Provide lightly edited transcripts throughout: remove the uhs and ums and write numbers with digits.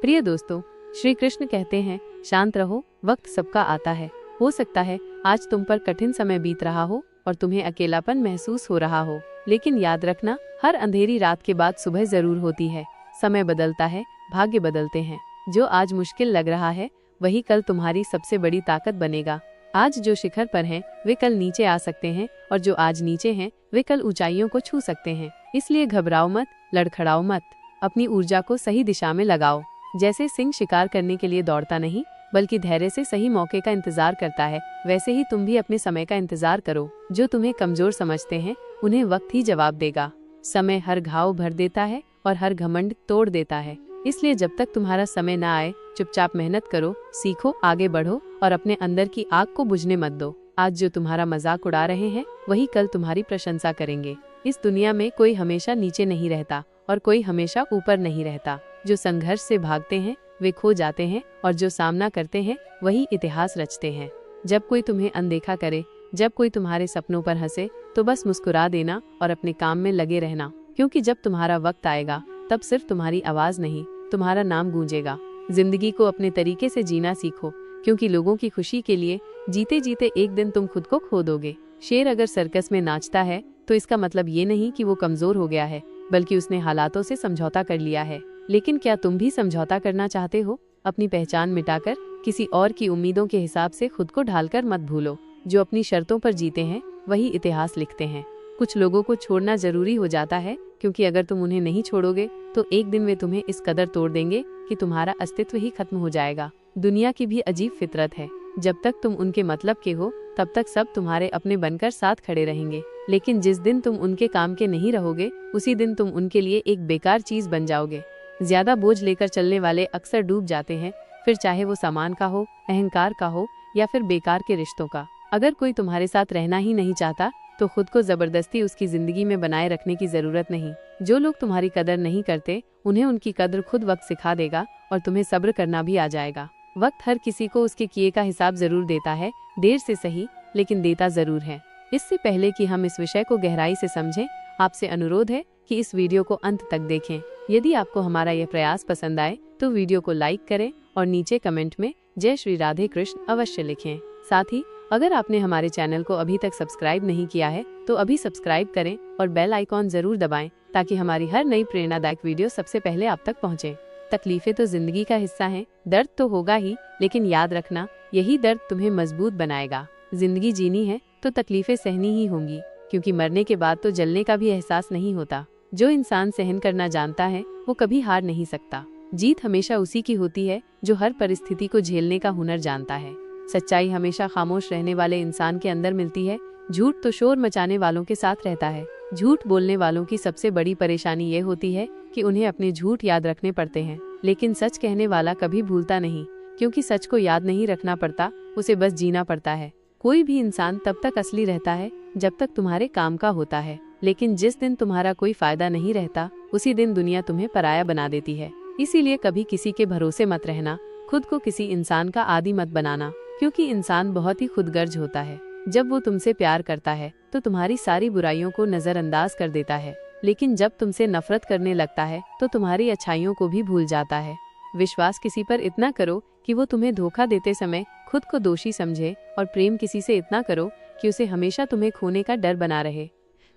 प्रिय दोस्तों, श्री कृष्ण कहते हैं, शांत रहो, वक्त सबका आता है। हो सकता है आज तुम पर कठिन समय बीत रहा हो और तुम्हें अकेलापन महसूस हो रहा हो, लेकिन याद रखना, हर अंधेरी रात के बाद सुबह जरूर होती है। समय बदलता है, भाग्य बदलते हैं। जो आज मुश्किल लग रहा है वही कल तुम्हारी सबसे बड़ी ताकत बनेगा। आज जो शिखर पर हैं वे कल नीचे आ सकते हैं और जो आज नीचे हैं वे कल ऊंचाइयों को छू सकते हैं। इसलिए घबराओ मत, लड़खड़ाओ मत, अपनी ऊर्जा को सही दिशा में लगाओ। जैसे सिंह शिकार करने के लिए दौड़ता नहीं बल्कि धैर्य से सही मौके का इंतजार करता है, वैसे ही तुम भी अपने समय का इंतजार करो। जो तुम्हें कमजोर समझते हैं उन्हें वक्त ही जवाब देगा। समय हर घाव भर देता है और हर घमंड तोड़ देता है। इसलिए जब तक तुम्हारा समय न आए चुपचाप मेहनत करो, सीखो, आगे बढ़ो और अपने अंदर की आग को बुझने मत दो। आज जो तुम्हारा मजाक उड़ा रहे हैं वही कल तुम्हारी प्रशंसा करेंगे। इस दुनिया में कोई हमेशा नीचे नहीं रहता और कोई हमेशा ऊपर नहीं रहता। जो संघर्ष से भागते हैं वे खो जाते हैं और जो सामना करते हैं वही इतिहास रचते हैं। जब कोई तुम्हें अनदेखा करे, जब कोई तुम्हारे सपनों पर हंसे, तो बस मुस्कुरा देना और अपने काम में लगे रहना, क्योंकि जब तुम्हारा वक्त आएगा तब सिर्फ तुम्हारी आवाज नहीं, तुम्हारा नाम गूंजेगा। जिंदगी को अपने तरीके से जीना सीखो, क्योंकि लोगों की खुशी के लिए जीते जीते एक दिन तुम खुद को खो दोगे। शेर अगर सर्कस में नाचता है तो इसका मतलब ये नहीं कि वो कमजोर हो गया है, बल्कि उसने हालातों से समझौता कर लिया है। लेकिन क्या तुम भी समझौता करना चाहते हो? अपनी पहचान मिटाकर किसी और की उम्मीदों के हिसाब से खुद को ढालकर मत भूलो। जो अपनी शर्तों पर जीते हैं वही इतिहास लिखते हैं। कुछ लोगों को छोड़ना जरूरी हो जाता है, क्योंकि अगर तुम उन्हें नहीं छोड़ोगे तो एक दिन वे तुम्हें इस कदर तोड़ देंगे कि तुम्हारा अस्तित्व ही खत्म हो जाएगा। दुनिया की भी अजीब फितरत है, जब तक तुम उनके मतलब के हो तब तक सब तुम्हारे अपने बनकर साथ खड़े रहेंगे, लेकिन जिस दिन तुम उनके काम के नहीं रहोगे उसी दिन तुम उनके लिए एक बेकार चीज बन जाओगे। ज्यादा बोझ लेकर चलने वाले अक्सर डूब जाते हैं, फिर चाहे वो सामान का हो, अहंकार का हो या फिर बेकार के रिश्तों का। अगर कोई तुम्हारे साथ रहना ही नहीं चाहता तो खुद को जबरदस्ती उसकी जिंदगी में बनाए रखने की जरूरत नहीं। जो लोग तुम्हारी कदर नहीं करते उन्हें उनकी कदर खुद वक्त सिखा देगा और तुम्हें सब्र करना भी आ जाएगा। वक्त हर किसी को उसके किए का हिसाब जरूर देता है, देर से सही लेकिन देता जरूर है। इससे पहले कि हम इस विषय को गहराई से समझें, आपसे अनुरोध है कि इस वीडियो को अंत तक देखें। यदि आपको हमारा यह प्रयास पसंद आए तो वीडियो को लाइक करें और नीचे कमेंट में जय श्री राधे कृष्ण अवश्य लिखें। साथ ही अगर आपने हमारे चैनल को अभी तक सब्सक्राइब नहीं किया है तो अभी सब्सक्राइब करें और बेल आइकॉन जरूर दबाएं, ताकि हमारी हर नई प्रेरणादायक वीडियो सबसे पहले आप तक पहुंचे। तकलीफें तो जिंदगी का हिस्सा हैं, दर्द तो होगा ही, लेकिन याद रखना, यही दर्द तुम्हें मजबूत बनाएगा। जिंदगी जीनी है तो तकलीफें सहनी ही होंगी, क्योंकि मरने के बाद तो जलने का भी एहसास नहीं होता। जो इंसान सहन करना जानता है वो कभी हार नहीं सकता। जीत हमेशा उसी की होती है जो हर परिस्थिति को झेलने का हुनर जानता है। सच्चाई हमेशा खामोश रहने वाले इंसान के अंदर मिलती है। झूठ तो शोर मचाने वालों के साथ रहता है। झूठ बोलने वालों की सबसे बड़ी परेशानी ये होती है कि उन्हें अपने झूठ याद रखने पड़ते हैं, लेकिन सच कहने वाला कभी भूलता नहीं, क्योंकि सच को याद नहीं रखना पड़ता, उसे बस जीना पड़ता है। कोई भी इंसान तब तक असली रहता है जब तक तुम्हारे काम का होता है, लेकिन जिस दिन तुम्हारा कोई फायदा नहीं रहता उसी दिन दुनिया तुम्हें पराया बना देती है। इसीलिए कभी किसी के भरोसे मत रहना, खुद को किसी इंसान का आदी मत बनाना, क्योंकि इंसान बहुत ही खुदगर्ज होता है। जब वो तुमसे प्यार करता है तो तुम्हारी सारी बुराइयों को नजरअंदाज कर देता है, लेकिन जब तुमसे नफरत करने लगता है तो तुम्हारी अच्छाइयों को भी भूल जाता है। विश्वास किसी पर इतना करो कि वो तुम्हें धोखा देते समय खुद को दोषी समझे, और प्रेम किसी से इतना करो कि उसे हमेशा तुम्हें खोने का डर बना रहे।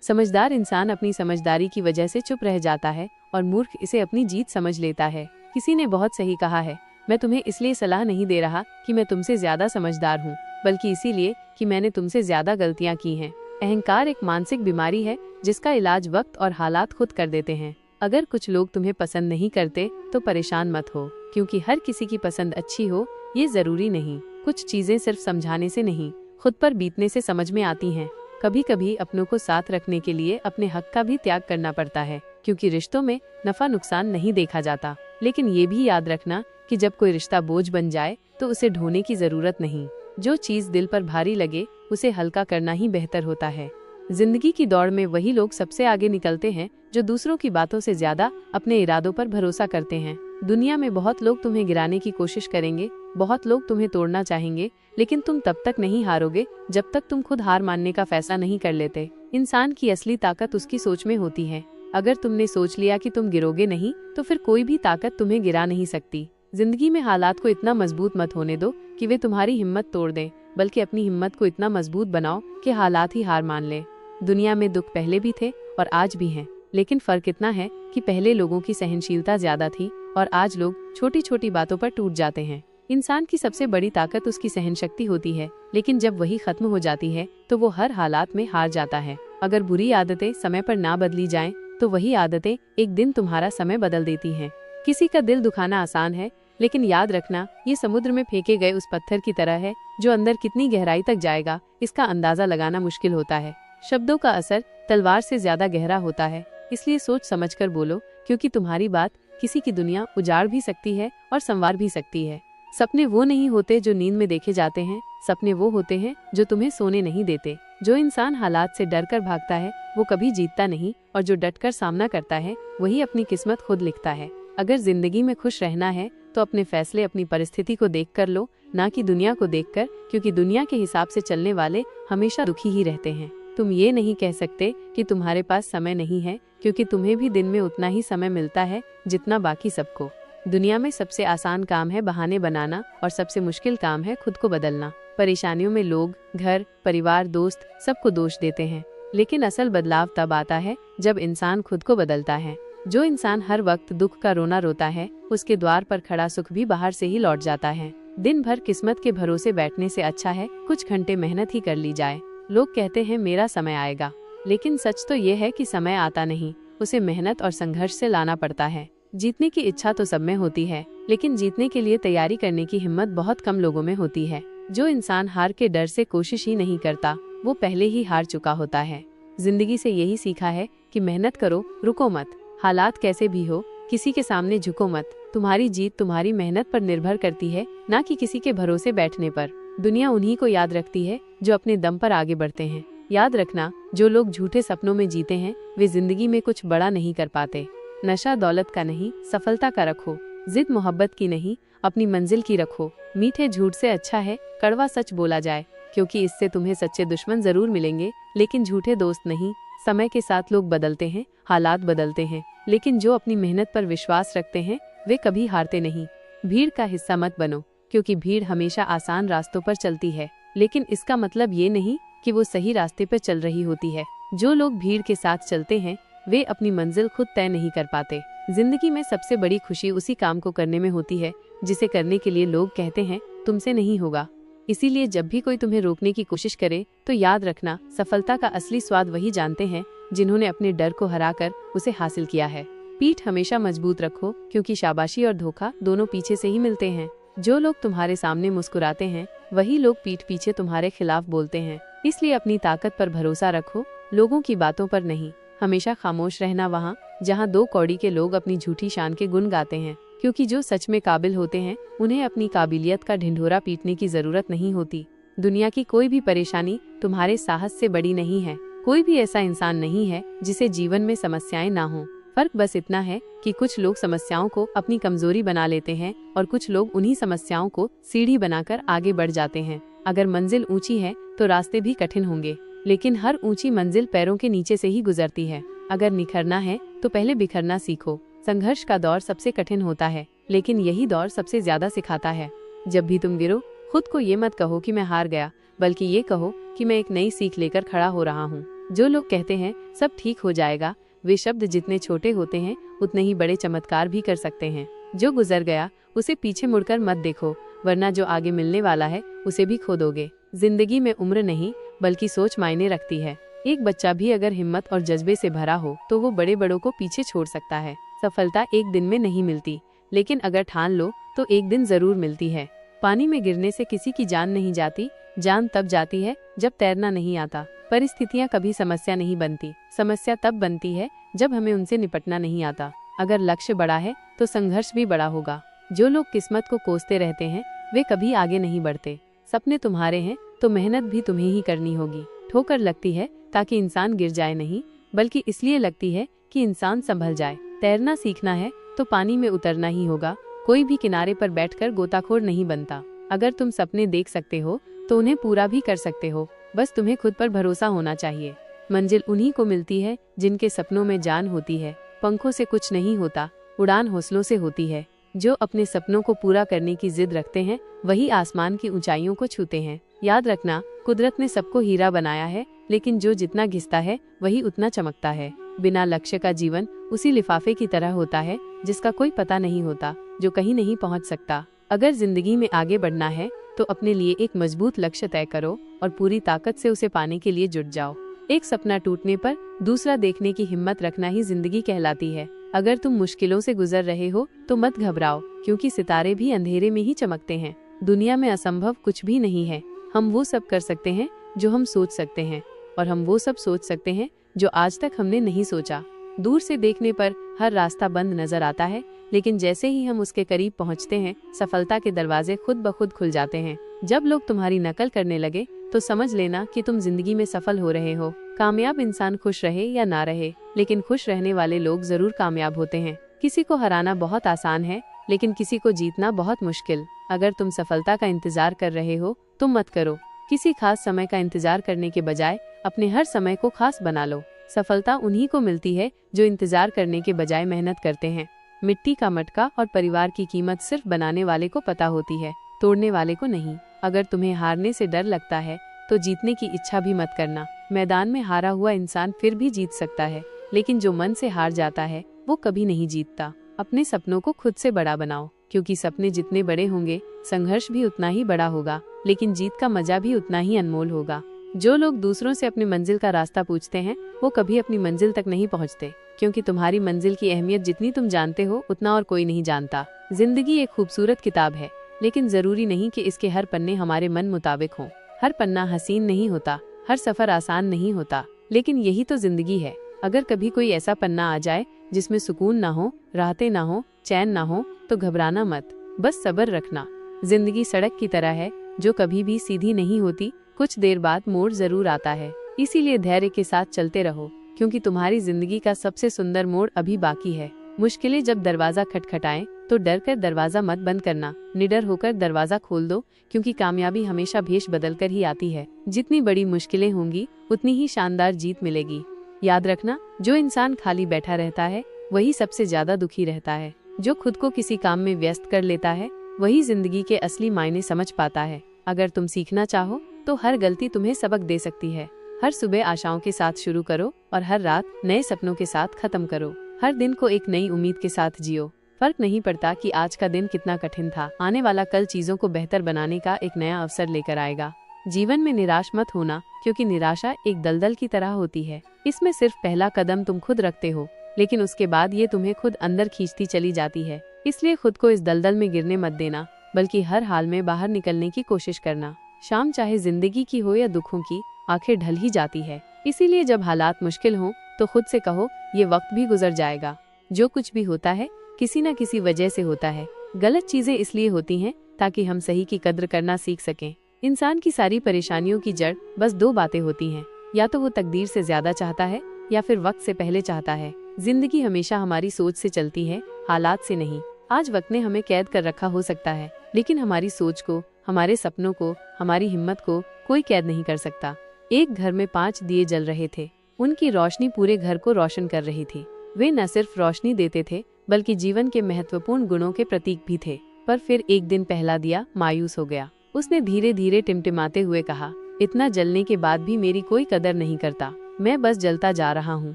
समझदार इंसान अपनी समझदारी की वजह से चुप रह जाता है और मूर्ख इसे अपनी जीत समझ लेता है। किसी ने बहुत सही कहा है, मैं तुम्हें इसलिए सलाह नहीं दे रहा कि मैं तुमसे ज्यादा समझदार हूँ, बल्कि इसीलिए कि मैंने तुमसे ज्यादा गलतियाँ की हैं। अहंकार एक मानसिक बीमारी है जिसका इलाज वक्त और हालात खुद कर देते हैं। अगर कुछ लोग तुम्हें पसंद नहीं करते तो परेशान मत हो, क्योंकि हर किसी की पसंद अच्छी हो ये जरूरी नहीं। कुछ चीजें सिर्फ समझाने से नहीं, खुद पर बीतने से समझ में आती हैं। कभी कभी अपनों को साथ रखने के लिए अपने हक का भी त्याग करना पड़ता है, क्योंकि रिश्तों में नफा नुकसान नहीं देखा जाता। लेकिन ये भी याद रखना कि जब कोई रिश्ता बोझ बन जाए तो उसे ढोने की जरूरत नहीं। जो चीज दिल पर भारी लगे उसे हल्का करना ही बेहतर होता है। जिंदगी की दौड़ में वही लोग सबसे आगे निकलते हैं जो दूसरों की बातों से ज्यादा अपने इरादों पर भरोसा करते हैं। दुनिया में बहुत लोग तुम्हें गिराने की कोशिश करेंगे, बहुत लोग तुम्हें तोड़ना चाहेंगे, लेकिन तुम तब तक नहीं हारोगे जब तक तुम खुद हार मानने का फैसला नहीं कर लेते। इंसान की असली ताकत उसकी सोच में होती है। अगर तुमने सोच लिया कि तुम गिरोगे नहीं तो फिर कोई भी ताकत तुम्हें गिरा नहीं सकती। जिंदगी में हालात को इतना मजबूत मत होने दो कि वे तुम्हारी हिम्मत तोड़ दें, बल्कि अपनी हिम्मत को इतना मजबूत बनाओ कि हालात ही हार मान ले। दुनिया में दुख पहले भी थे और आज भी हैं, लेकिन फर्क इतना है कि पहले लोगों की सहनशीलता ज्यादा थी और आज लोग छोटी छोटी बातों पर टूट जाते हैं। इंसान की सबसे बड़ी ताकत उसकी सहन शक्ति होती है, लेकिन जब वही खत्म हो जाती है तो वो हर हालात में हार जाता है। अगर बुरी आदतें समय पर ना बदली जाएं, तो वही आदतें एक दिन तुम्हारा समय बदल देती हैं। किसी का दिल दुखाना आसान है, लेकिन याद रखना ये समुद्र में फेंके गए उस पत्थर की तरह है जो अंदर कितनी गहराई तक जाएगा इसका अंदाजा लगाना मुश्किल होता है। शब्दों का असर तलवार से ज्यादा गहरा होता है, इसलिए सोच समझकर बोलो, क्योंकि तुम्हारी बात किसी की दुनिया उजाड़ भी सकती है और संवार भी सकती है। सपने वो नहीं होते जो नींद में देखे जाते हैं, सपने वो होते हैं जो तुम्हें सोने नहीं देते। जो इंसान हालात से डरकर भागता है वो कभी जीतता नहीं, और जो डटकर सामना करता है वही अपनी किस्मत खुद लिखता है। अगर जिंदगी में खुश रहना है तो अपने फैसले अपनी परिस्थिति को देखकर लो, ना कि दुनिया को देखकर, क्योंकि दुनिया के हिसाब से चलने वाले हमेशा दुखी ही रहते हैं। तुम ये नहीं कह सकते कि तुम्हारे पास समय नहीं है, क्योंकि तुम्हें भी दिन में उतना ही समय मिलता है जितना बाकी सबको। दुनिया में सबसे आसान काम है बहाने बनाना और सबसे मुश्किल काम है खुद को बदलना। परेशानियों में लोग, घर, परिवार, दोस्त सबको दोष देते हैं, लेकिन असल बदलाव तब आता है जब इंसान खुद को बदलता है। जो इंसान हर वक्त दुख का रोना रोता है, उसके द्वार पर खड़ा सुख भी बाहर से ही लौट जाता है। दिन भर किस्मत के भरोसे बैठने से अच्छा है कुछ घंटे मेहनत ही कर ली जाए। लोग कहते हैं मेरा समय आएगा, लेकिन सच तो ये है कि समय आता नहीं, उसे मेहनत और संघर्ष से लाना पड़ता है। जीतने की इच्छा तो सब में होती है, लेकिन जीतने के लिए तैयारी करने की हिम्मत बहुत कम लोगों में होती है। जो इंसान हार के डर से कोशिश ही नहीं करता, वो पहले ही हार चुका होता है। जिंदगी से यही सीखा है कि मेहनत करो, रुको मत। हालात कैसे भी हो, किसी के सामने झुको मत। तुम्हारी जीत तुम्हारी मेहनत पर निर्भर करती है, ना कि किसी के भरोसे बैठने पर। दुनिया उन्हीं को याद रखती है जो अपने दम पर आगे बढ़ते हैं। याद रखना, जो लोग झूठे सपनों में जीते हैं वे जिंदगी में कुछ बड़ा नहीं कर पाते। नशा दौलत का नहीं, सफलता का रखो। जिद मोहब्बत की नहीं, अपनी मंजिल की रखो। मीठे झूठ से अच्छा है कड़वा सच बोला जाए, क्योंकि इससे तुम्हें सच्चे दुश्मन जरूर मिलेंगे, लेकिन झूठे दोस्त नहीं। समय के साथ लोग बदलते हैं, हालात बदलते हैं, लेकिन जो अपनी मेहनत पर विश्वास रखते हैं वे कभी हारते नहीं। भीड़ का हिस्सा मत बनो, क्योंकि भीड़ हमेशा आसान रास्तों पर चलती है, लेकिन इसका मतलब ये नहीं कि वो सही रास्ते पर चल रही होती है। जो लोग भीड़ के साथ चलते हैं वे अपनी मंजिल खुद तय नहीं कर पाते। जिंदगी में सबसे बड़ी खुशी उसी काम को करने में होती है जिसे करने के लिए लोग कहते हैं तुमसे नहीं होगा। इसीलिए जब भी कोई तुम्हें रोकने की कोशिश करे तो याद रखना, सफलता का असली स्वाद वही जानते हैं जिन्होंने अपने डर को हराकर उसे हासिल किया है। पीठ हमेशा मजबूत रखो, क्योंकि शाबाशी और धोखा दोनों पीछे से ही मिलते हैं। जो लोग तुम्हारे सामने मुस्कुराते हैं वही लोग पीठ पीछे तुम्हारे खिलाफ बोलते हैं। इसलिए अपनी ताकत पर भरोसा रखो, लोगों की बातों पर नहीं। हमेशा खामोश रहना वहाँ जहाँ दो कौड़ी के लोग अपनी झूठी शान के गुण गाते हैं, क्योंकि जो सच में काबिल होते हैं उन्हें अपनी काबिलियत का ढिंढोरा पीटने की जरूरत नहीं होती। दुनिया की कोई भी परेशानी तुम्हारे साहस से बड़ी नहीं है। कोई भी ऐसा इंसान नहीं है जिसे जीवन में समस्याएं ना हो। फर्क बस इतना है कि कुछ लोग समस्याओं को अपनी कमजोरी बना लेते हैं और कुछ लोग उन्हीं समस्याओं को सीढ़ी बनाकर आगे बढ़ जाते हैं। अगर मंजिल ऊंची है तो रास्ते भी कठिन होंगे, लेकिन हर ऊंची मंजिल पैरों के नीचे से ही गुजरती है। अगर निखरना है तो पहले बिखरना सीखो। संघर्ष का दौर सबसे कठिन होता है, लेकिन यही दौर सबसे ज्यादा सिखाता है। जब भी तुम गिरो, खुद को ये मत कहो कि मैं हार गया, बल्कि ये कहो कि मैं एक नई सीख लेकर खड़ा हो रहा हूँ। जो लोग कहते हैं सब ठीक हो जाएगा, वे शब्द जितने छोटे होते हैं उतने ही बड़े चमत्कार भी कर सकते हैं। जो गुजर गया उसे पीछे मुड़कर मत देखो, वरना जो आगे मिलने वाला है उसे भी खो दोगे। जिंदगी में उम्र नहीं बल्कि सोच मायने रखती है। एक बच्चा भी अगर हिम्मत और जज्बे से भरा हो तो वो बड़े बड़ों को पीछे छोड़ सकता है। सफलता एक दिन में नहीं मिलती, लेकिन अगर ठान लो तो एक दिन जरूर मिलती है। पानी में गिरने से किसी की जान नहीं जाती, जान तब जाती है जब तैरना नहीं आता। परिस्थितियाँ कभी समस्या नहीं बनती, समस्या तब बनती है जब हमें उनसे निपटना नहीं आता। अगर लक्ष्य बड़ा है तो संघर्ष भी बड़ा होगा। जो लोग किस्मत को कोसते रहते हैं वे कभी आगे नहीं बढ़ते। सपने तुम्हारे हैं तो मेहनत भी तुम्हें ही करनी होगी। ठोकर लगती है ताकि इंसान गिर जाए नहीं, बल्कि इसलिए लगती है कि इंसान संभल जाए। तैरना सीखना है तो पानी में उतरना ही होगा। कोई भी किनारे पर बैठकर गोताखोर नहीं बनता। अगर तुम सपने देख सकते हो तो उन्हें पूरा भी कर सकते हो, बस तुम्हें खुद पर भरोसा होना चाहिए। मंजिल उन्हीं को मिलती है जिनके सपनों में जान होती है। पंखों से कुछ नहीं होता, उड़ान हौसलों से होती है। जो अपने सपनों को पूरा करने की जिद रखते हैं वही आसमान की ऊंचाइयों को छूते हैं। याद रखना, कुदरत ने सबको हीरा बनाया है, लेकिन जो जितना घिसता है वही उतना चमकता है। बिना लक्ष्य का जीवन उसी लिफाफे की तरह होता है जिसका कोई पता नहीं होता, जो कहीं नहीं पहुंच सकता। अगर जिंदगी में आगे बढ़ना है तो अपने लिए एक मजबूत लक्ष्य तय करो और पूरी ताकत से उसे पाने के लिए जुट जाओ। एक सपना टूटने पर दूसरा देखने की हिम्मत रखना ही जिंदगी कहलाती है। अगर तुम मुश्किलों से गुजर रहे हो तो मत घबराओ, क्योंकि सितारे भी अंधेरे में ही चमकते हैं। दुनिया में असंभव कुछ भी नहीं है। हम वो सब कर सकते हैं जो हम सोच सकते हैं, और हम वो सब सोच सकते हैं जो आज तक हमने नहीं सोचा। दूर से देखने पर हर रास्ता बंद नजर आता है, लेकिन जैसे ही हम उसके करीब पहुंचते हैं सफलता के दरवाजे खुद ब खुद खुल जाते हैं। जब लोग तुम्हारी नकल करने लगे तो समझ लेना कि तुम जिंदगी में सफल हो रहे हो। कामयाब इंसान खुश रहे या ना रहे, लेकिन खुश रहने वाले लोग जरूर कामयाब होते हैं। किसी को हराना बहुत आसान है, लेकिन किसी को जीतना बहुत मुश्किल। अगर तुम सफलता का इंतजार कर रहे हो तो मत करो। किसी खास समय का इंतजार करने के बजाय अपने हर समय को खास बना लो। सफलता उन्हीं को मिलती है जो इंतजार करने के बजाय मेहनत करते हैं। मिट्टी का मटका और परिवार की कीमत सिर्फ बनाने वाले को पता होती है, तोड़ने वाले को नहीं। अगर तुम्हें हारने से डर लगता है तो जीतने की इच्छा भी मत करना। मैदान में हारा हुआ इंसान फिर भी जीत सकता है, लेकिन जो मन से हार जाता है वो कभी नहीं जीतता। अपने सपनों को खुद से बड़ा बनाओ, क्योंकि सपने जितने बड़े होंगे संघर्ष भी उतना ही बड़ा होगा, लेकिन जीत का मजा भी उतना ही अनमोल होगा। जो लोग दूसरों से अपनी मंजिल का रास्ता पूछते हैं वो कभी अपनी मंजिल तक नहीं पहुंचते, क्योंकि तुम्हारी मंजिल की अहमियत जितनी तुम जानते हो उतना और कोई नहीं जानता। जिंदगी एक खूबसूरत किताब है, लेकिन जरूरी नहीं कि इसके हर पन्ने हमारे मन मुताबिक हों। हर पन्ना हसीन नहीं होता, हर सफर आसान नहीं होता, लेकिन यही तो जिंदगी है। अगर कभी कोई ऐसा पन्ना आ जाए जिसमें सुकून ना हो, राहतें ना हो, चैन ना हो, तो घबराना मत, बस सब्र रखना। जिंदगी सड़क की तरह है जो कभी भी सीधी नहीं होती, कुछ देर बाद मोड़ जरूर आता है। इसीलिए धैर्य के साथ चलते रहो, क्योंकि तुम्हारी जिंदगी का सबसे सुंदर मोड़ अभी बाकी है। मुश्किलें जब दरवाजा खटखटाएं तो डर कर दरवाजा मत बंद करना, निडर होकर दरवाजा खोल दो, क्योंकि कामयाबी हमेशा भेष बदल कर ही आती है। जितनी बड़ी मुश्किलें होंगी उतनी ही शानदार जीत मिलेगी। याद रखना, जो इंसान खाली बैठा रहता है वही सबसे ज्यादा दुखी रहता है। जो खुद को किसी काम में व्यस्त कर लेता है वही जिंदगी के असली मायने समझ पाता है। अगर तुम सीखना चाहो तो हर गलती तुम्हें सबक दे सकती है। हर सुबह आशाओं के साथ शुरू करो और हर रात नए सपनों के साथ खत्म करो। हर दिन को एक नई उम्मीद के साथ जियो। फर्क नहीं पड़ता कि आज का दिन कितना कठिन था, आने वाला कल चीजों को बेहतर बनाने का एक नया अवसर लेकर आएगा। जीवन में निराश मत होना, क्योंकि निराशा एक दलदल की तरह होती है। इसमें सिर्फ पहला कदम तुम खुद रखते हो, लेकिन उसके बाद ये तुम्हें खुद अंदर खींचती चली जाती है। इसलिए खुद को इस दलदल में गिरने मत देना, बल्कि हर हाल में बाहर निकलने की कोशिश करना। शाम चाहे जिंदगी की हो या दुखों की, आखिर ढल ही जाती है। इसीलिए जब हालात मुश्किल हों तो खुद से कहो, ये वक्त भी गुजर जाएगा। जो कुछ भी होता है किसी न किसी वजह से होता है। गलत चीजें इसलिए होती हैं ताकि हम सही की कद्र करना सीख सकें। इंसान की सारी परेशानियों की जड़ बस दो बातें होती हैं, या तो वो तकदीर से ज्यादा चाहता है या फिर वक्त से पहले चाहता है। जिंदगी हमेशा हमारी सोच से चलती है, हालात से नहीं। आज वक्त ने हमें कैद कर रखा हो सकता है, लेकिन हमारी सोच को, हमारे सपनों को, हमारी हिम्मत को कोई कैद नहीं कर सकता। एक घर में 5 दिए जल रहे थे। उनकी रोशनी पूरे घर को रोशन कर रही थी। वे न सिर्फ रोशनी देते थे, बल्कि जीवन के महत्वपूर्ण गुणों के प्रतीक भी थे। पर फिर एक दिन पहला दिया मायूस हो गया। उसने धीरे धीरे टिमटिमाते हुए कहा, इतना जलने के बाद भी मेरी कोई कदर नहीं करता। मैं बस जलता जा रहा हूँ,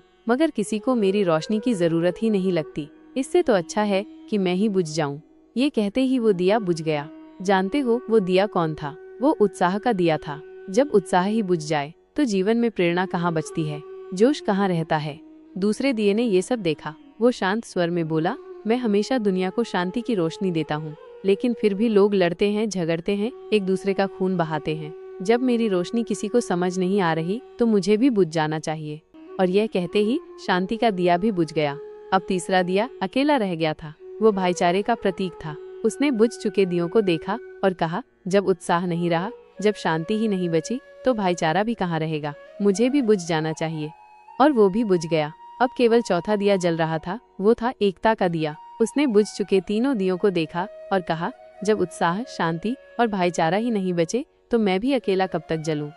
मगर किसी को मेरी रोशनी की जरूरत ही नहीं लगती। इससे तो अच्छा है कि मैं ही बुझ जाऊं। ये कहते ही वो दिया बुझ गया। जानते हो वो दिया कौन था? वो उत्साह का दिया था। जब उत्साह ही बुझ जाए तो जीवन में प्रेरणा कहाँ बचती है, जोश कहाँ रहता है। दूसरे दिए ने ये सब देखा। वो शांत स्वर में बोला, मैं हमेशा दुनिया को शांति की रोशनी देता हूँ, लेकिन फिर भी लोग लड़ते हैं, झगड़ते हैं, एक दूसरे का खून बहाते हैं। जब मेरी रोशनी किसी को समझ नहीं आ रही तो मुझे भी बुझ जाना चाहिए। और यह कहते ही शांति का दिया भी बुझ गया। अब तीसरा दिया अकेला रह गया था। वो भाईचारे का प्रतीक था। उसने बुझ चुके दियों को देखा और कहा, जब उत्साह नहीं रहा, जब शांति ही नहीं बची, तो भाईचारा भी कहाँ रहेगा। मुझे भी बुझ जाना चाहिए। और वो भी बुझ गया। अब केवल चौथा दिया जल रहा था। वो था एकता का दिया। उसने बुझ चुके तीनों दियों को देखा और कहा, जब उत्साह, शांति और भाईचारा ही नहीं बचे, तो मैं भी अकेला कब तक जलूं।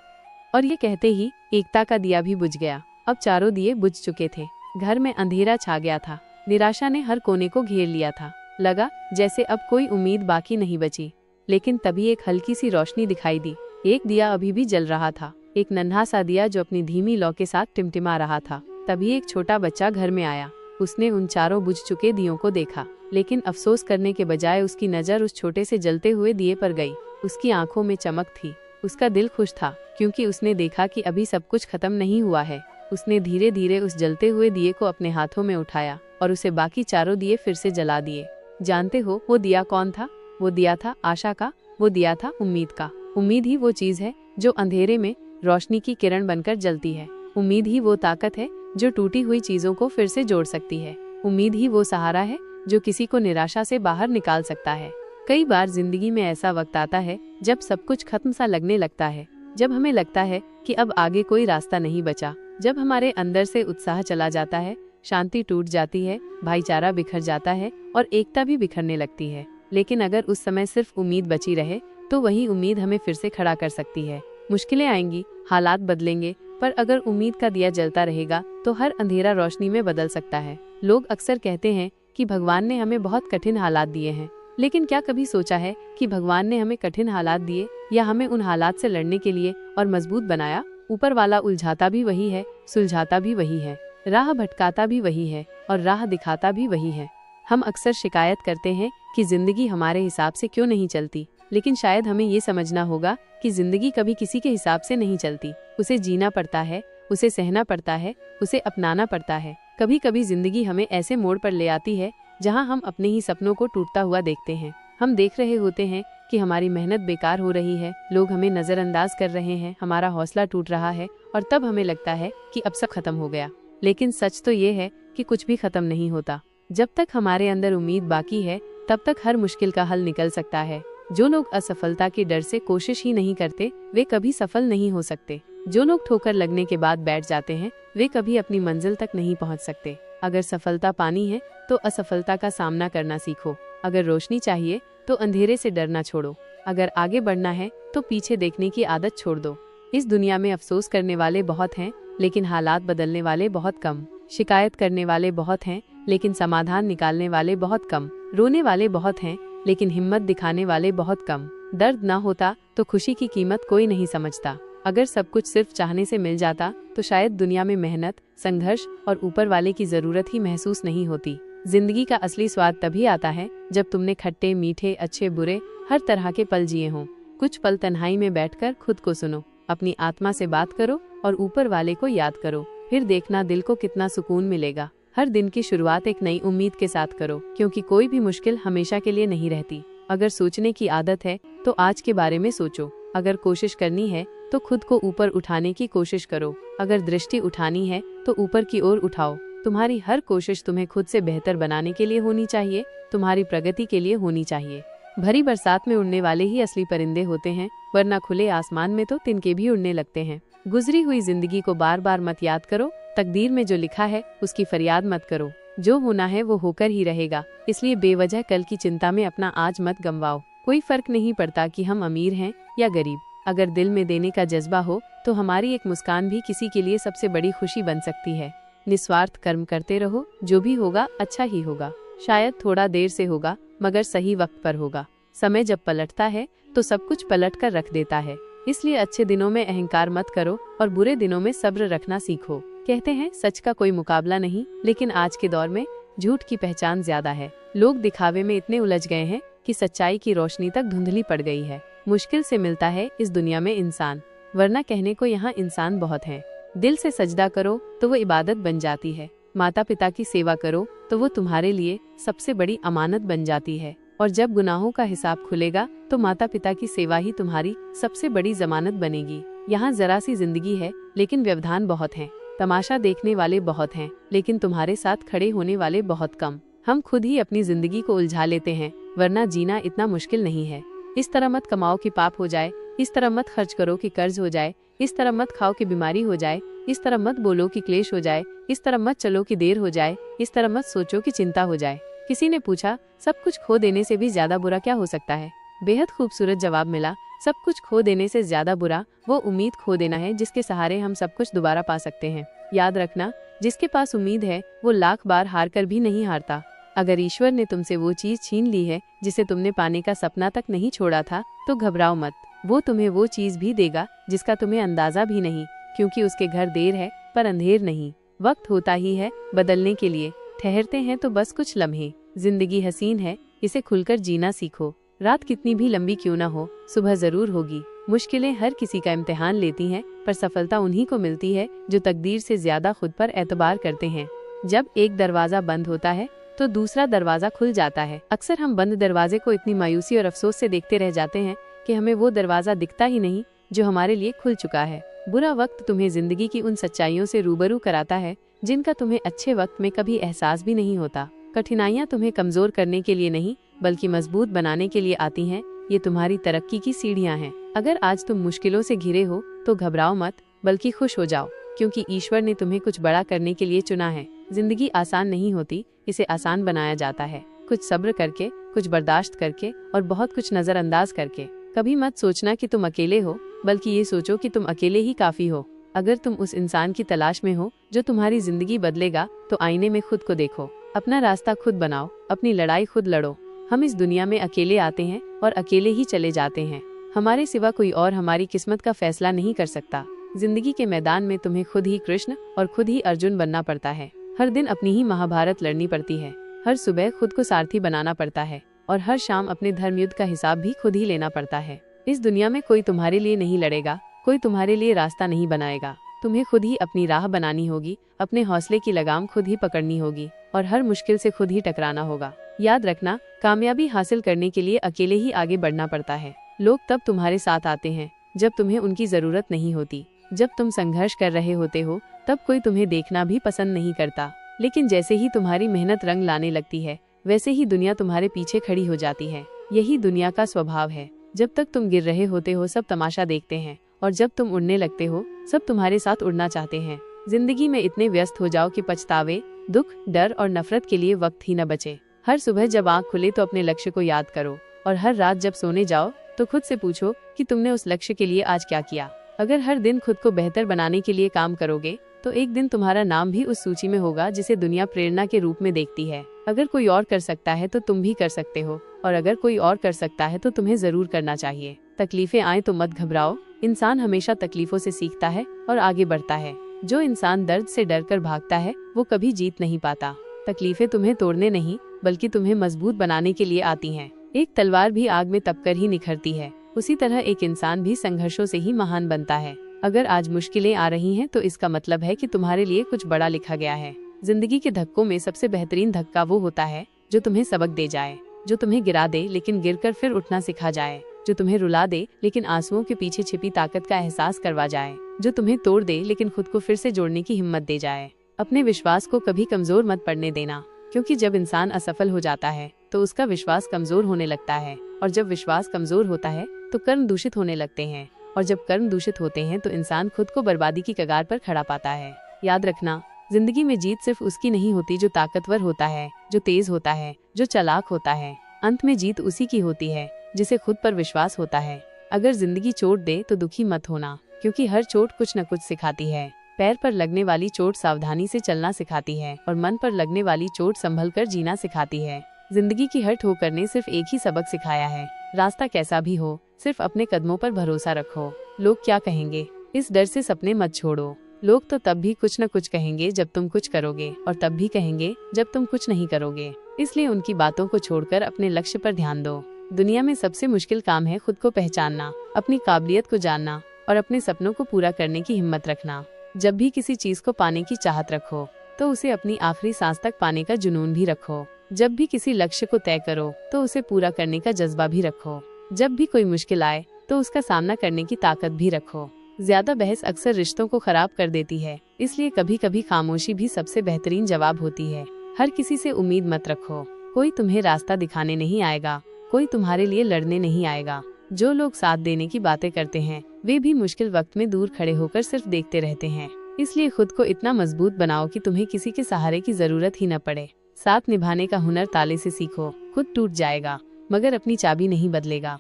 और ये कहते ही एकता का दिया भी बुझ गया। अब चारों दिए बुझ चुके थे। घर में अंधेरा छा गया था। निराशा ने हर कोने को घेर लिया था। लगा जैसे अब कोई उम्मीद बाकी नहीं बची। लेकिन तभी एक हल्की सी रोशनी दिखाई दी। एक दिया अभी भी जल रहा था, एक नन्हा सा दिया जो अपनी धीमी लौ के साथ टिमटिमा रहा था। तभी एक छोटा बच्चा घर में आया। उसने उन चारों बुझ चुके दियों को देखा, लेकिन अफसोस करने के बजाय उसकी नज़र उस छोटे से जलते हुए दिए पर गई। उसकी आंखों में चमक थी। उसका दिल खुश था, क्योंकि उसने देखा कि अभी सब कुछ खत्म नहीं हुआ है। उसने धीरे धीरे उस जलते हुए दिए को अपने हाथों में उठाया और उसे बाकी चारों दिए फिर से जला दिए। जानते हो वो दिया कौन था? वो दिया था आशा का। वो दिया था उम्मीद का। उम्मीद ही वो चीज है जो अंधेरे में रोशनी की किरण बनकर जलती है। उम्मीद ही वो ताकत है जो टूटी हुई चीजों को फिर से जोड़ सकती है। उम्मीद ही वो सहारा है जो किसी को निराशा से बाहर निकाल सकता है। कई बार जिंदगी में ऐसा वक्त आता है जब सब कुछ खत्म सा लगने लगता है, जब हमें लगता है कि अब आगे कोई रास्ता नहीं बचा, जब हमारे अंदर से उत्साह चला जाता है, शांति टूट जाती है, भाईचारा बिखर जाता है और एकता भी बिखरने लगती है। लेकिन अगर उस समय सिर्फ उम्मीद बची रहे तो वही उम्मीद हमें फिर से खड़ा कर सकती है। मुश्किलें आएंगी, हालात बदलेंगे, पर अगर उम्मीद का दिया जलता रहेगा तो हर अंधेरा रोशनी में बदल सकता है। लोग अक्सर कहते हैं कि भगवान ने हमें बहुत कठिन हालात दिए हैं, लेकिन क्या कभी सोचा है कि भगवान ने हमें कठिन हालात दिए या हमें उन हालात से लड़ने के लिए और मजबूत बनाया? ऊपर वाला उलझाता भी वही है, सुलझाता भी वही है, राह भटकाता भी वही है और राह दिखाता भी वही है। हम अक्सर शिकायत करते हैं कि जिंदगी हमारे हिसाब से क्यों नहीं चलती, लेकिन शायद हमें ये समझना होगा कि जिंदगी कभी किसी के हिसाब से नहीं चलती। उसे जीना पड़ता है, उसे सहना पड़ता है, उसे अपनाना पड़ता है। कभी कभी जिंदगी हमें ऐसे मोड़ पर ले आती है जहां हम अपने ही सपनों को टूटता हुआ देखते हैं। हम देख रहे होते हैं कि हमारी मेहनत बेकार हो रही है, लोग हमें नजरअंदाज कर रहे हैं, हमारा हौसला टूट रहा है और तब हमें लगता है कि अब सब खत्म हो गया। लेकिन सच तो ये है कि कुछ भी खत्म नहीं होता। जब तक हमारे अंदर उम्मीद बाकी है तब तक हर मुश्किल का हल निकल सकता है। जो लोग असफलता के डर से कोशिश ही नहीं करते वे कभी सफल नहीं हो सकते। जो लोग ठोकर लगने के बाद बैठ जाते हैं वे कभी अपनी मंजिल तक नहीं पहुंच सकते। अगर सफलता पानी है तो असफलता का सामना करना सीखो। अगर रोशनी चाहिए तो अंधेरे से डरना छोड़ो। अगर आगे बढ़ना है तो पीछे देखने की आदत छोड़ दो। इस दुनिया में अफसोस करने वाले बहुत हैं, लेकिन हालात बदलने वाले बहुत कम। शिकायत करने वाले बहुत हैं, लेकिन समाधान निकालने वाले बहुत कम। रोने वाले बहुत हैं, लेकिन हिम्मत दिखाने वाले बहुत कम। दर्द ना होता तो खुशी की कीमत कोई नहीं समझता। अगर सब कुछ सिर्फ चाहने से मिल जाता तो शायद दुनिया में मेहनत, संघर्ष और ऊपर वाले की जरूरत ही महसूस नहीं होती। जिंदगी का असली स्वाद तभी आता है जब तुमने खट्टे मीठे अच्छे बुरे हर तरह के पल जिए हों। कुछ पल तन्हाई में बैठकर खुद को सुनो, अपनी आत्मा से बात करो और ऊपर वाले को याद करो। फिर देखना दिल को कितना सुकून मिलेगा। हर दिन की शुरुआत एक नई उम्मीद के साथ करो, क्योंकि कोई भी मुश्किल हमेशा के लिए नहीं रहती। अगर सोचने की आदत है तो आज के बारे में सोचो। अगर कोशिश करनी है तो खुद को ऊपर उठाने की कोशिश करो। अगर दृष्टि उठानी है तो ऊपर की ओर उठाओ। तुम्हारी हर कोशिश तुम्हें खुद से बेहतर बनाने के लिए होनी चाहिए, तुम्हारी प्रगति के लिए होनी चाहिए। भरी बरसात में उड़ने वाले ही असली परिंदे होते हैं, वरना खुले आसमान में तो तिनके भी उड़ने लगते हैं। गुजरी हुई जिंदगी को बार बार मत याद करो। तकदीर में जो लिखा है उसकी फरियाद मत करो। जो होना है वो होकर ही रहेगा, इसलिए बेवजह कल की चिंता में अपना आज मत गंवाओ। कोई फर्क नहीं पड़ता कि हम अमीर हैं या गरीब। अगर दिल में देने का जज्बा हो तो हमारी एक मुस्कान भी किसी के लिए सबसे बड़ी खुशी बन सकती है। निस्वार्थ कर्म करते रहो, जो भी होगा अच्छा ही होगा। शायद थोड़ा देर से होगा मगर सही वक्त पर होगा। समय जब पलटता है तो सब कुछ पलट कर रख देता है। इसलिए अच्छे दिनों में अहंकार मत करो और बुरे दिनों में सब्र रखना सीखो। कहते हैं सच का कोई मुकाबला नहीं, लेकिन आज के दौर में झूठ की पहचान ज्यादा है। लोग दिखावे में इतने उलझ गए हैं कि सच्चाई की रोशनी तक धुंधली पड़ गई है। मुश्किल से मिलता है इस दुनिया में इंसान, वरना कहने को यहाँ इंसान बहुत हैं। दिल से सजदा करो तो वो इबादत बन जाती है। माता पिता की सेवा करो तो वो तुम्हारे लिए सबसे बड़ी अमानत बन जाती है। और जब गुनाहों का हिसाब खुलेगा तो माता पिता की सेवा ही तुम्हारी सबसे बड़ी जमानत बनेगी। यहाँ जरा सी जिंदगी है लेकिन व्यवधान बहुत हैं। तमाशा देखने वाले बहुत हैं, लेकिन तुम्हारे साथ खड़े होने वाले बहुत कम। हम खुद ही अपनी जिंदगी को उलझा लेते हैं, वरना जीना इतना मुश्किल नहीं है। इस तरह मत कमाओ कि पाप हो जाए, इस तरह मत खर्च करो कि कर्ज हो जाए, इस तरह मत खाओ कि बीमारी हो जाए, इस तरह मत बोलो कि क्लेश हो जाए, इस तरह मत चलो कि देर हो जाए, इस तरह मत सोचो कि चिंता हो जाए। किसी ने पूछा, सब कुछ खो देने से भी ज्यादा बुरा क्या हो सकता है? बेहद खूबसूरत जवाब मिला। सब कुछ खो देने से ज्यादा बुरा वो उम्मीद खो देना है जिसके सहारे हम सब कुछ दोबारा पा सकते हैं। याद रखना, जिसके पास उम्मीद है वो लाख बार हार कर भी नहीं हारता। अगर ईश्वर ने तुमसे वो चीज छीन ली है जिसे तुमने पाने का सपना तक नहीं छोड़ा था, तो घबराओ मत। वो तुम्हें वो चीज भी देगा जिसका तुम्हें अंदाजा भी नहीं, क्योंकि उसके घर देर है पर अंधेर नहीं। वक्त होता ही है बदलने के लिए, ठहरते हैं तो बस कुछ लम्हे। जिंदगी हसीन है, इसे खुलकर जीना सीखो। रात कितनी भी लंबी क्यों ना हो, सुबह जरूर होगी। मुश्किलें हर किसी का इम्तिहान लेती हैं, पर सफलता उन्हीं को मिलती है जो तकदीर से ज्यादा खुद पर एतबार करते हैं। जब एक दरवाजा बंद होता है तो दूसरा दरवाजा खुल जाता है। अक्सर हम बंद दरवाजे को इतनी मायूसी और अफसोस से देखते रह जाते हैं कि हमें वो दरवाजा दिखता ही नहीं जो हमारे लिए खुल चुका है। बुरा वक्त तुम्हें जिंदगी की उन सच्चाइयों से रूबरू कराता है जिनका तुम्हें अच्छे वक्त में कभी एहसास भी नहीं होता। कठिनाइयाँ तुम्हें कमजोर करने के लिए नहीं बल्कि मजबूत बनाने के लिए आती हैं। ये तुम्हारी तरक्की की सीढ़ियाँ हैं। अगर आज तुम मुश्किलों से घिरे हो तो घबराओ मत, बल्कि खुश हो जाओ, क्योंकि ईश्वर ने तुम्हें कुछ बड़ा करने के लिए चुना है। जिंदगी आसान नहीं होती, इसे आसान बनाया जाता है। कुछ सब्र करके, कुछ बर्दाश्त करके और बहुत कुछ नजरअंदाज करके। कभी मत सोचना कि तुम अकेले हो, बल्कि ये सोचो कि तुम अकेले ही काफी हो। अगर तुम उस इंसान की तलाश में हो जो तुम्हारी जिंदगी बदलेगा, तो आईने में खुद को देखो। अपना रास्ता खुद बनाओ, अपनी लड़ाई खुद लड़ो। हम इस दुनिया में अकेले आते हैं और अकेले ही चले जाते हैं। हमारे सिवा कोई और हमारी किस्मत का फैसला नहीं कर सकता। जिंदगी के मैदान में तुम्हें खुद ही कृष्ण और खुद ही अर्जुन बनना पड़ता है। हर दिन अपनी ही महाभारत लड़नी पड़ती है। हर सुबह खुद को सारथी बनाना पड़ता है और हर शाम अपने धर्मयुद्ध का हिसाब भी खुद ही लेना पड़ता है। इस दुनिया में कोई तुम्हारे लिए नहीं लड़ेगा, कोई तुम्हारे लिए रास्ता नहीं बनाएगा। तुम्हें खुद ही अपनी राह बनानी होगी, अपने हौसले की लगाम खुद ही पकड़नी होगी और हर मुश्किल से खुद ही टकराना होगा। याद रखना, कामयाबी हासिल करने के लिए अकेले ही आगे बढ़ना पड़ता है। लोग तब तुम्हारे साथ आते हैं जब तुम्हें उनकी जरूरत नहीं होती। जब तुम संघर्ष कर रहे होते हो तब कोई तुम्हें देखना भी पसंद नहीं करता, लेकिन जैसे ही तुम्हारी मेहनत रंग लाने लगती है, वैसे ही दुनिया तुम्हारे पीछे खड़ी हो जाती है। यही दुनिया का स्वभाव है। जब तक तुम गिर रहे होते हो सब तमाशा देखते हैं, और जब तुम उड़ने लगते हो सब तुम्हारे साथ उड़ना चाहते हैं। जिंदगी में इतने व्यस्त हो जाओ कि पछतावे, दुख, डर और नफरत के लिए वक्त ही न बचे। हर सुबह जब आँख खुले तो अपने लक्ष्य को याद करो, और हर रात जब सोने जाओ तो खुद से पूछो कि तुमने उस लक्ष्य के लिए आज क्या किया। अगर हर दिन खुद को बेहतर बनाने के लिए काम करोगे तो एक दिन तुम्हारा नाम भी उस सूची में होगा जिसे दुनिया प्रेरणा के रूप में देखती है। अगर कोई और कर सकता है तो तुम भी कर सकते हो, और अगर कोई और कर सकता है तो तुम्हें जरूर करना चाहिए। तकलीफें आए तो मत घबराओ, इंसान हमेशा तकलीफों से सीखता है और आगे बढ़ता है। जो इंसान दर्द से डरकर भागता है वो कभी जीत नहीं पाता। तकलीफें तुम्हें तोड़ने नहीं बल्कि तुम्हें मजबूत बनाने के लिए आती हैं। एक तलवार भी आग में तपकर ही निखरती है, उसी तरह एक इंसान भी संघर्षों से ही महान बनता है। अगर आज मुश्किलें आ रही हैं तो इसका मतलब है कि तुम्हारे लिए कुछ बड़ा लिखा गया है। जिंदगी के धक्कों में सबसे बेहतरीन धक्का वो होता है जो तुम्हें सबक दे जाए, जो तुम्हें गिरा दे लेकिन गिरकर फिर उठना सिखा जाए, जो तुम्हें रुला दे लेकिन आंसुओं के पीछे छिपी ताकत का एहसास करवा जाए, जो तुम्हें तोड़ दे लेकिन खुद को फिर से जोड़ने की हिम्मत दे जाए। अपने विश्वास को कभी कमजोर मत पड़ने देना, क्योंकि जब इंसान असफल हो जाता है तो उसका विश्वास कमजोर होने लगता है, और जब विश्वास कमजोर होता है तो कर्म दूषित होने लगते हैं, और जब कर्म दूषित होते हैं तो इंसान खुद को बर्बादी की कगार पर खड़ा पाता है। याद रखना, जिंदगी में जीत सिर्फ उसकी नहीं होती जो ताकतवर होता है, जो तेज होता है, जो चालाक होता है। अंत में जीत उसी की होती है जिसे खुद पर विश्वास होता है। अगर जिंदगी चोट दे तो दुखी मत होना, क्योंकि हर चोट कुछ न कुछ सिखाती है। पैर पर लगने वाली चोट सावधानी से चलना सिखाती है, और मन पर लगने वाली चोट संभल कर जीना सिखाती है। जिंदगी की हर ठोकर ने सिर्फ एक ही सबक सिखाया है, रास्ता कैसा भी हो सिर्फ अपने कदमों पर भरोसा रखो। लोग क्या कहेंगे, इस डर से सपने मत छोड़ो। लोग तो तब भी कुछ न कुछ कहेंगे जब तुम कुछ करोगे, और तब भी कहेंगे जब तुम कुछ नहीं करोगे। इसलिए उनकी बातों को छोड़कर अपने लक्ष्य पर ध्यान दो। दुनिया में सबसे मुश्किल काम है खुद को पहचानना, अपनी काबिलियत को जानना और अपने सपनों को पूरा करने की हिम्मत रखना। जब भी किसी चीज को पाने की चाहत रखो तो उसे अपनी आखिरी सांस तक पाने का जुनून भी रखो। जब भी किसी लक्ष्य को तय करो तो उसे पूरा करने का जज्बा भी रखो। जब भी कोई मुश्किल आए तो उसका सामना करने की ताकत भी रखो। ज्यादा बहस अक्सर रिश्तों को खराब कर देती है, इसलिए कभी कभी खामोशी भी सबसे बेहतरीन जवाब होती है। हर किसी से उम्मीद मत रखो, कोई तुम्हें रास्ता दिखाने नहीं आएगा, कोई तुम्हारे लिए लड़ने नहीं आएगा। जो लोग साथ देने की बातें करते हैं वे भी मुश्किल वक्त में दूर खड़े होकर सिर्फ देखते रहते हैं। इसलिए खुद को इतना मजबूत बनाओ कि तुम्हें किसी के सहारे की जरूरत ही न पड़े। साथ निभाने का हुनर ताले से सीखो। खुद टूट जाएगा मगर अपनी चाबी नहीं बदलेगा।